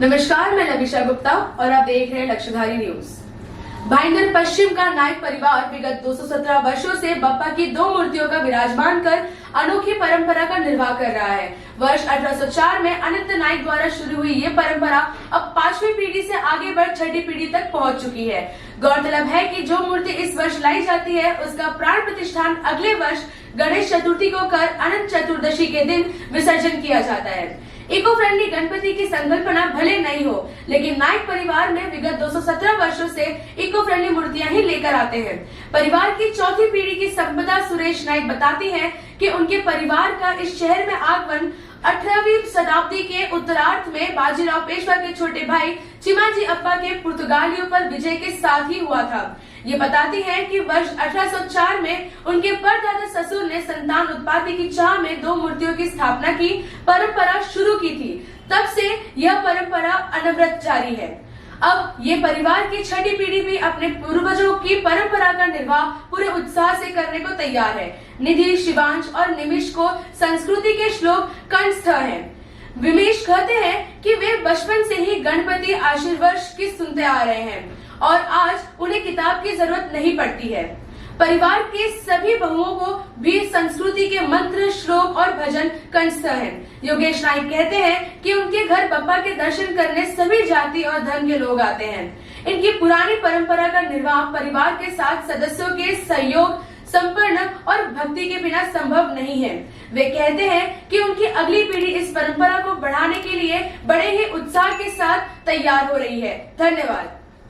नमस्कार, मैं लविशा गुप्ता और आप देख रहे हैं लक्ष्यधारी न्यूज। भाईंदर पश्चिम का नायक परिवार विगत 217 वर्षों से बप्पा की दो मूर्तियों का विराजमान कर अनोखी परंपरा का निर्वाह कर रहा है। वर्ष 1804 में अनंत नायक द्वारा शुरू हुई ये परंपरा अब 5वीं पीढ़ी से आगे बढ़ 6ठी पीढ़ी तक पहुंच चुकी है। गौरतलब है कि जो मूर्ति इस वर्ष लाई जाती है उसका प्राण प्रतिष्ठान अगले वर्ष गणेश चतुर्थी को कर अनंत चतुर्दशी के दिन विसर्जन किया जाता है। इको फ्रेंडली गणपति की संकल्पना भले नहीं हो, लेकिन नायक परिवार में विगत 217 वर्षों से इको फ्रेंडली मूर्तियां ही लेकर आते हैं। परिवार की चौथी पीढ़ी की संपदा सुरेश नायक बताती हैं कि उनके परिवार का इस शहर में आगमन 18वीं शताब्दी के उत्तरार्ध में बाजीराव पेशवा के छोटे भाई चिमाजी अप्पा के पुर्तगालियों पर विजय के साथ ही हुआ था। ये बताती है कि वर्ष 1804 में उनके परदादा ससुर ने संतान उत्पत्ति की चाह में दो मूर्तियों की स्थापना की परंपरा शुरू की थी। तब से यह परंपरा अनवरत जारी है। अब ये परिवार की 6ठी पीढ़ी भी अपने पूर्वजों की परंपरा का निर्वाह पूरे उत्साह से करने को तैयार है। निधि, शिवांश और निमिष को संस्कृति के श्लोक कंठस्थ हैं। विमेश कहते हैं कि वे बचपन से ही गणपति आशीर्वर्ष की सुनते आ रहे हैं और आज उन्हें किताब की जरूरत नहीं पड़ती है। परिवार के सभी बहुओं को भी संस्कृति के मंत्र, श्लोक और भजन कंठस्थ हैं। योगेश नाइक कहते हैं कि उनके घर बप्पा के दर्शन करने सभी जाति और धर्म के लोग आते हैं। इनकी पुरानी परंपरा का निर्वाह परिवार के साथ सदस्यों के सहयोग, संपन्न और भक्ति के बिना संभव नहीं है। वे कहते हैं कि उनकी अगली पीढ़ी इस परंपरा को बढ़ाने के लिए बड़े ही उत्साह के साथ तैयार हो रही है। धन्यवाद।